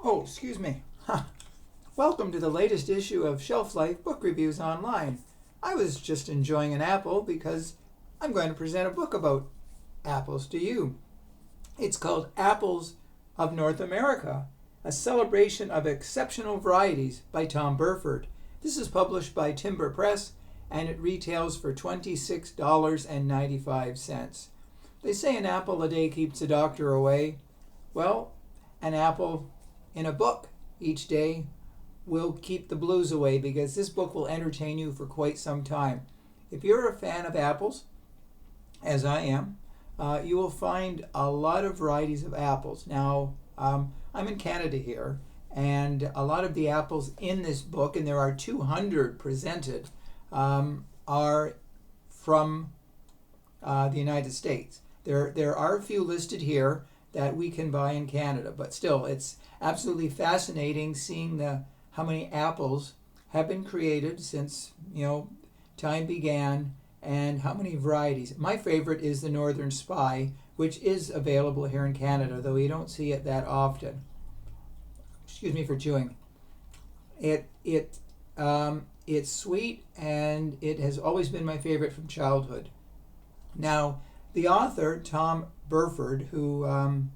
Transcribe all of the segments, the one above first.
Oh, excuse me. Welcome to the latest issue of Shelf Life Book Reviews Online. I was just enjoying an apple because I'm going to present a book about apples to you. It's called Apples of North America, a celebration of exceptional varieties by Tom Burford. This is published by Timber Press and it retails for $26.95. They say an apple a day keeps the doctor away. Well, an apple in a book each day will keep the blues away because this book will entertain you for quite some time. If you're a fan of apples, as I am, you will find a lot of varieties of apples. Now, I'm in Canada here, and a lot of the apples in this book, and there are 200 presented, are from the United States. There are a few listed here that we can buy in Canada, but still, it's absolutely fascinating seeing how many apples have been created since time began, and how many varieties. My favorite is the Northern Spy, which is available here in Canada, though you don't see it that often. Excuse me for chewing. It's sweet, and it has always been my favorite from childhood. Now, the author, Tom Burford, who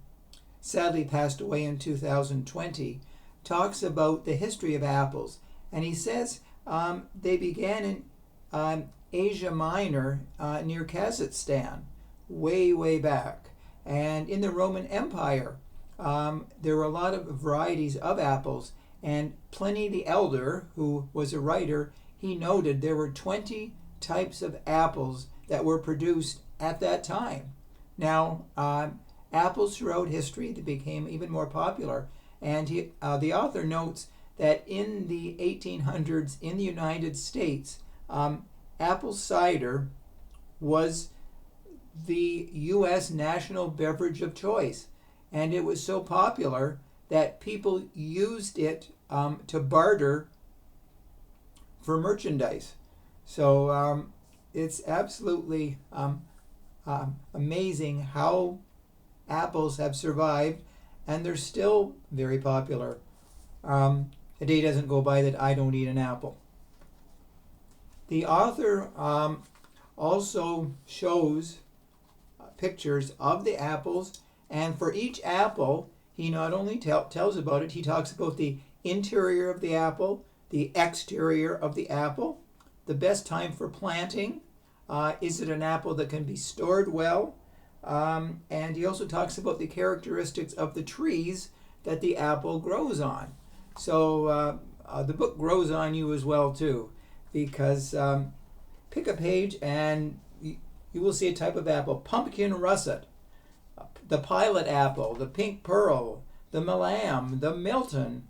sadly passed away in 2020, talks about the history of apples. And he says they began in Asia Minor near Kazakhstan, way back. And in the Roman Empire, there were a lot of varieties of apples. And Pliny the Elder, who was a writer, he noted there were 20 types of apples that were produced at that time. Now, apples throughout history, they became even more popular. And the author notes that in the 1800s in the United States, apple cider was the U.S. national beverage of choice. And it was so popular that people used it to barter for merchandise. So it's absolutely amazing how apples have survived, and they're still very popular. A day doesn't go by that I don't eat an apple. The author also shows pictures of the apples, and for each apple, he not only tells about it, he talks about the interior of the apple, the exterior of the apple, the best time for planting, is it an apple that can be stored well, and he also talks about the characteristics of the trees that the apple grows on. So the book grows on you as well too, because pick a page and you will see a type of apple: pumpkin russet, the pilot apple, the pink pearl, the Milam, the Milton,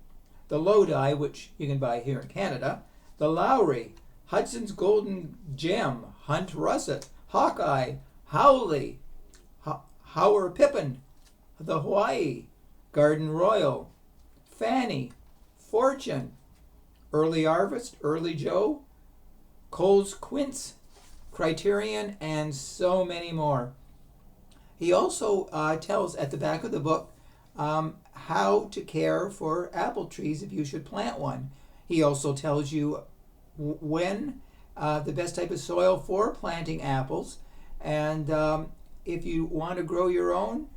the Lodi, which you can buy here in Canada, the Lowry, Hudson's Golden Gem, Hunt Russet, Hawkeye, Howley, Howard Pippin, the Hawaii, Garden Royal, Fanny, Fortune, Early Harvest, Early Joe, Cole's Quince, Criterion, and so many more. He also tells at the back of the book how to care for apple trees if you should plant one. He also tells you when the best type of soil for planting apples, and if you want to grow your own,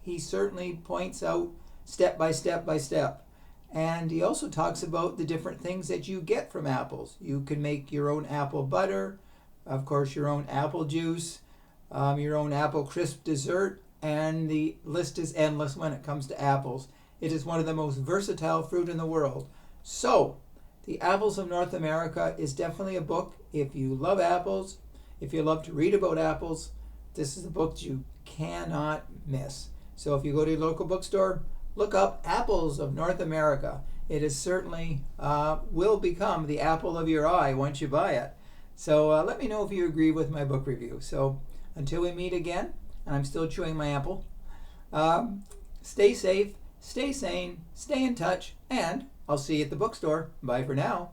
he certainly points out step by step. And he also talks about the different things that you get from apples. You can make your own apple butter, of course your own apple juice, your own apple crisp dessert, and the list is endless when it comes to apples. It is one of the most versatile fruit in the world. So, The Apples of North America is definitely a book. If you love apples, if you love to read about apples, this is a book you cannot miss. So if you go to your local bookstore, look up Apples of North America. It is certainly will become the apple of your eye once you buy it. So let me know if you agree with my book review. So until we meet again, and I'm still chewing my apple, stay safe, stay sane, stay in touch, and I'll see you at the bookstore. Bye for now.